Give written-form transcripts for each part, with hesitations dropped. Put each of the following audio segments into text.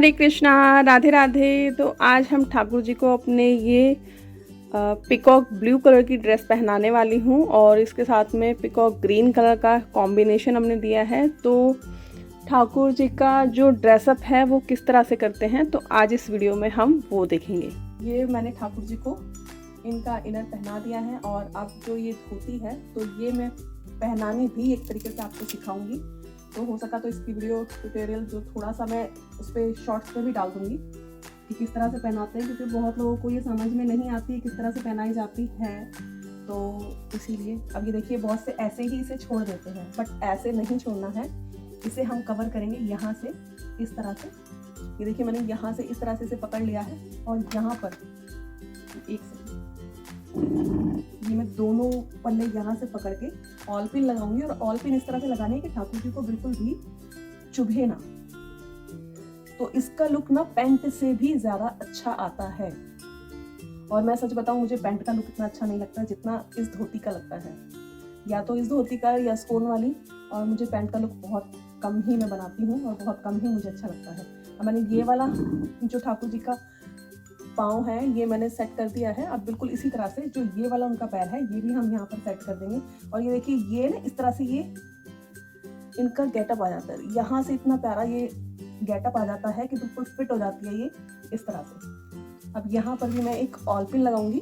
हरे कृष्णा, राधे राधे। तो आज हम ठाकुर जी को अपने ये पिकॉक ब्लू कलर की ड्रेस पहनाने वाली हूँ और इसके साथ में पिकॉक ग्रीन कलर का कॉम्बिनेशन हमने दिया है। तो ठाकुर जी का जो ड्रेसअप है वो किस तरह से करते हैं, तो आज इस वीडियो में हम वो देखेंगे। ये मैंने ठाकुर जी को इनका इनर पहना दिया है और अब जो ये धोती है तो ये मैं पहनानी भी एक तरीके से आपको सिखाऊंगी। तो हो सका तो इसकी वीडियो ट्यूटोरियल जो थोड़ा सा मैं उस पर शॉर्ट्स पे भी डाल दूंगी कि किस तरह से पहनाते हैं, क्योंकि बहुत लोगों को ये समझ में नहीं आती किस तरह से पहनाई जाती है। तो इसीलिए अब ये देखिए, बहुत से ऐसे ही इसे छोड़ देते हैं, बट ऐसे नहीं छोड़ना है। इसे हम कवर करेंगे यहाँ से इस तरह से। ये देखिए, मैंने यहाँ से इस तरह से इसे पकड़ लिया है और यहाँ पर एक सेकंड, ये मैं दोनों पल्ले यहाँ से पकड़ के ऑल पिन लगाऊंगी और ऑल पिन इस तरह से लगाने है कि ठाकुर जी को बिल्कुल भी चुभे ना। तो इसका लुक ना पेंट से भी ज्यादा अच्छा आता है। और मैं सच बताऊं, मुझे पेंट का लुक इतना अच्छा नहीं लगता जितना इस धोती का लगता है, या तो इस धोती का या स्टोन वाली। और मुझे पेंट का लुक बहुत कम ही मैं बनाती हूँ और बहुत कम ही मुझे अच्छा लगता है। अब मैंने ये वाला जो ठाकुर जी का पाँव है ये मैंने सेट कर दिया है। अब बिल्कुल इसी तरह से जो ये वाला उनका पैर है ये भी हम यहाँ पर सेट कर देंगे। और ये देखिए, ये ना इस तरह से ये इनका गेटअप आ जाता है। यहाँ से इतना प्यारा ये गेटअप आ जाता है कि बिल्कुल फिट हो जाती है ये इस तरह से। अब यहाँ पर भी मैं एक ऑल पिन लगाऊंगी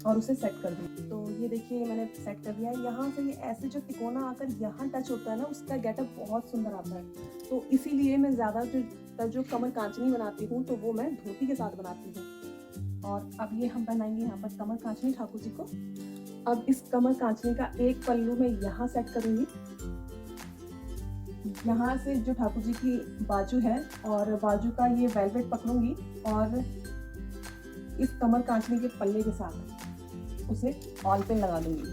और उसे सेट कर दूंगी। तो ये देखिए, ये मैंने सेट कर दिया है। यहाँ से ये ऐसे जो तिकोना आकर यहाँ टच होता है ना, उसका गेटअप बहुत सुंदर आता है। तो इसीलिए मैं ज़्यादा जो कमर कांचनी बनाती हूँ तो वो मैं धोती के साथ बनाती हूँ। और अब ये हम बनाएंगे यहाँ पर कमर कांचनी ठाकुर जी को। अब इस कमर कांचनी का एक पल्लू मैं यहाँ सेट करूँगी। यहाँ से जो ठाकुर जी की बाजू है और बाजू का ये वेलवेट पकड़ूंगी और इस कमर कांचनी के पल्ले के साथ उसे ऑल पिन लगा दूंगी।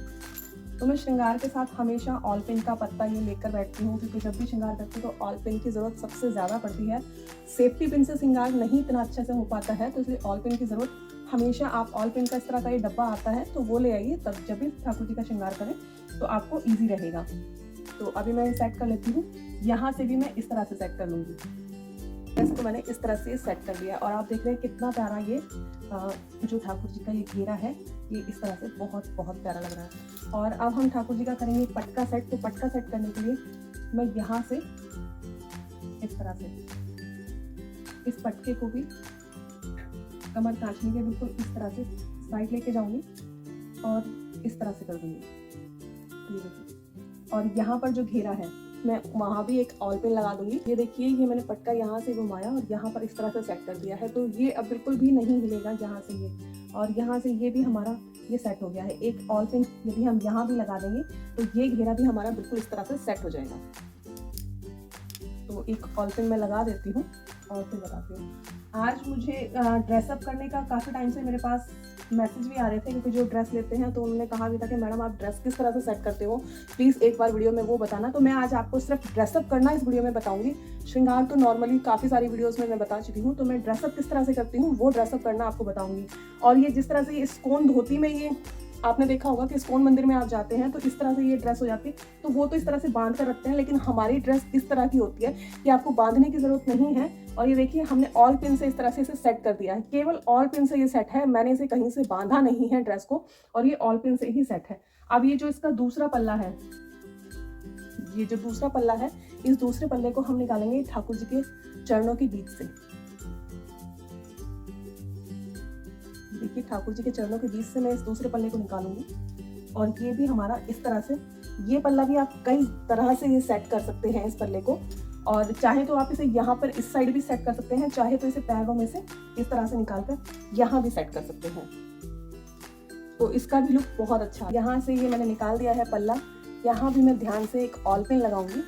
तो मैं श्रृंगार के साथ हमेशा ऑल पिन का पत्ता ये लेकर बैठती हूँ, क्योंकि जब भी श्रृंगार करती हूँ तो ऑल पिन की ज़रूरत सबसे ज़्यादा पड़ती है। सेफ्टी पिन से श्रृंगार नहीं इतना अच्छे से हो पाता है, तो इसलिए ऑल पिन की ज़रूरत हमेशा। आप ऑल पिन का इस तरह का ये डब्बा आता है तो वो ले आइए, तब जब भी ठाकुर जी का श्रृंगार करें तो आपको ईजी रहेगा। तो अभी मैं सेट कर लेती हूँ। यहाँ से भी मैं इस तरह से सेट कर लूँगी। इसको मैंने इस तरह से सेट कर लिया और आप देख रहे हैं कितना प्यारा ये जो ठाकुर जी का ये घेरा है ये इस तरह से बहुत बहुत प्यारा लग रहा है। और अब हम ठाकुर जी का करेंगे पटका सेट। तो पटका सेट करने के लिए मैं यहाँ से इस तरह से इस पटके को भी कमर कांचनी के बिल्कुल इस तरह से साइड लेके जाऊंगी और इस तरह से कर दूंगी। और यहाँ पर जो घेरा है मैं वहाँ भी एक ऑल पिन लगा दूंगी। ये देखिए, ये मैंने पटका यहाँ से घुमाया और यहाँ पर इस तरह से सेट कर दिया है। तो ये अब बिल्कुल भी नहीं हिलेगा यहाँ से ये, और यहाँ से ये भी हमारा ये सेट हो गया है। एक ऑल पिन यदि हम यहाँ भी लगा देंगे तो ये घेरा भी हमारा बिल्कुल इस तरह से सेट हो जाएगा। तो एक ऑल पिन मैं लगा देती हूँ और फिर लगाती हूँ। आज मुझे ड्रेसअप करने का काफ़ी टाइम से मेरे पास मैसेज भी आ रहे थे, क्योंकि जो ड्रेस लेते हैं तो उन्होंने कहा भी था कि मैडम आप ड्रेस किस तरह से सेट करते हो, प्लीज़ एक बार वीडियो में वो बताना। तो मैं आज आपको सिर्फ ड्रेसअप करना इस वीडियो में बताऊंगी। श्रृंगार तो नॉर्मली काफ़ी सारी वीडियोस में मैं बता चुकी हूँ, तो मैं ड्रेसअप किस तरह से करती हूँ वो ड्रेसअप करना आपको बताऊंगी। और ये जिस तरह से ये स्कोन धोती में ये आपने देखा होगा कि स्कोन मंदिर में आप जाते हैं तो इस तरह से ये ड्रेस हो जाती है, तो वो तो इस तरह से बांध कर रखते हैं, लेकिन हमारी ड्रेस इस तरह की होती है कि आपको बांधने की जरूरत नहीं है। और ये देखिए, हमने ऑल पिन से इस तरह से इसे सेट कर दिया है। केवल ऑल पिन से ये सेट है, मैंने इसे कहीं से बांधा नहीं है ड्रेस को, और ये ऑल पिन से ही सेट है। अब ये जो इसका दूसरा पल्ला है, ये जो दूसरा पल्ला है, इस दूसरे पल्ले को हम निकालेंगे ठाकुर जी के चरणों के बीच से। देखिए, ठाकुर जी के चरणों के बीच से मैं इस दूसरे पल्ले को निकालूंगी और ये भी हमारा इस तरह से, ये पल्ला भी आप कई तरह से ये सेट कर सकते हैं इस पल्ले को। और चाहे तो आप इसे यहाँ पर इस साइड भी सेट कर सकते हैं, चाहे तो इसे पैरों में से इस तरह से निकालकर यहाँ भी सेट कर सकते हैं। तो इसका भी लुक बहुत अच्छा है। यहाँ से ये मैंने निकाल दिया है पल्ला, यहाँ भी मैं ध्यान से एक ऑल पिन लगाऊंगी।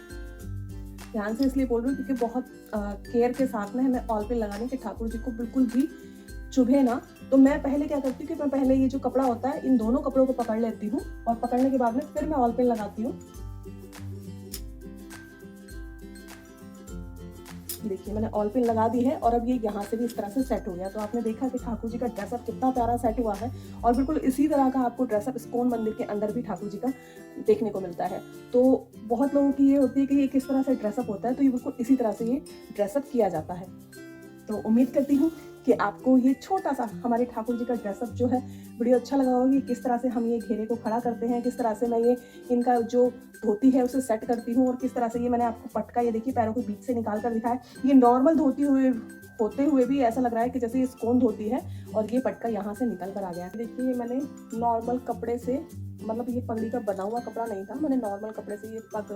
ध्यान से इसलिए बोल रही हूँ क्योंकि बहुत केयर के साथ में हमें ऑल पिन लगाने के ठाकुर जी को बिल्कुल भी चुभे ना। तो मैं पहले क्या करती हूँ कि मैं पहले ये जो कपड़ा होता है इन दोनों कपड़ों को पकड़ लेती हूँ और पकड़ने के बाद में फिर मैं ऑल पिन लगाती हूँ। देखिए मैंने ऑल पिन लगा दी है और अब ये यहाँ से भी इस तरह से सेट हो गया। तो आपने देखा कि ठाकुर जी का ड्रेसअप कितना प्यारा सेट हुआ है और बिल्कुल इसी तरह का आपको ड्रेसअप इस्कॉन मंदिर के अंदर भी ठाकुर जी का देखने को मिलता है। तो बहुत लोगों की ये होती है कि ये किस तरह से ड्रेसअप होता है, तो ये बिल्कुल इसी तरह से ये ड्रेसअप किया जाता है। तो उम्मीद करती हूँ कि आपको ये छोटा सा हमारे ठाकुर जी का ड्रेसअप जो है वीडियो अच्छा लगा होगा कि किस तरह से हम ये घेरे को खड़ा करते हैं, किस तरह से मैं ये इनका जो धोती है उसे सेट करती हूँ और किस तरह से ये मैंने आपको पटका ये देखिए पैरों के बीच से निकाल कर दिखाया। ये नॉर्मल धोती होते हुए भी ऐसा लग रहा है कि जैसे ये स्कोन धोती है और ये पटका यहाँ से निकल कर आ गया। देखिए मैंने नॉर्मल कपड़े से, मतलब ये पगड़ी का बना हुआ कपड़ा नहीं था, मैंने नॉर्मल कपड़े से ये पग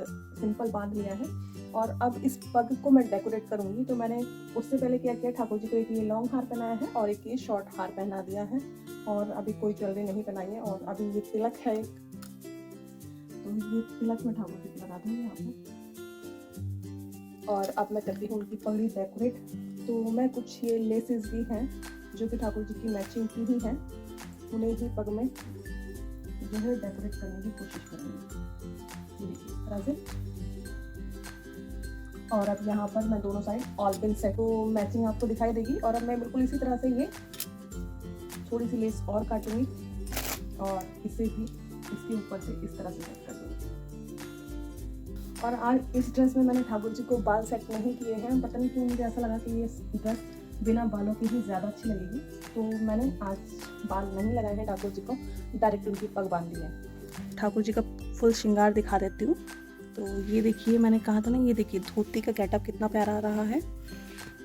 सिंपल बांध लिया है और अब इस पग को मैं डेकोरेट करूँगी। तो मैंने उससे पहले क्या किया, ठाकुर जी को एक ये लॉन्ग हार पहनाया है और एक ये शॉर्ट हार पहना दिया है और अभी कोई ज्वेलरी नहीं पहनाई है। और अभी ये तिलक है एक, तो ये तिलक मैं ठाकुर जी को लगा दूँगी यहाँ पर। और अब मैं करती हूँ उनकी पगड़ी डेकोरेट। तो मैं कुछ ये लेसेस भी हैं जो कि ठाकुर जी की मैचिंग की ही हैं, उन्हें ही पग में जो है डेकोरेट करने की कोशिश करूँगी। ये देखिए इस तरह से। और अब यहाँ पर मैं दोनों साइड ऑल पिन सेट तो मैचिंग आपको दिखाई देगी। और अब मैं बिल्कुल इसी तरह से ये थोड़ी सी लेस और काटूंगी और इसे भी इसके ऊपर से इस तरह से सेट कर दूँगी। और आज इस ड्रेस में मैंने ठाकुर जी को बाल सेट नहीं किए हैं, पता नहीं क्यों मुझे ऐसा लगा कि ये ड्रेस बिना बालों के ही ज़्यादा अच्छी लगेगी, तो मैंने आज बाल नहीं लगाए हैं ठाकुर जी को, डायरेक्ट उनकी पग बांध दी है। ठाकुर जी का फुल श्रृंगार दिखा देती हूँ। तो ये देखिए मैंने कहा था ना, ये देखिए धोती का गेटअप कितना प्यारा आ रहा है।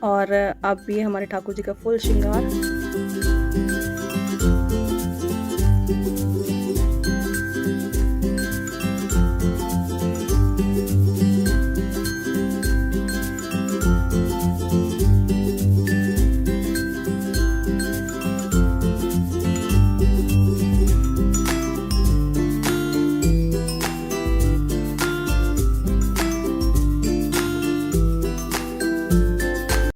और अब ये हमारे ठाकुर जी का फुल श्रृंगार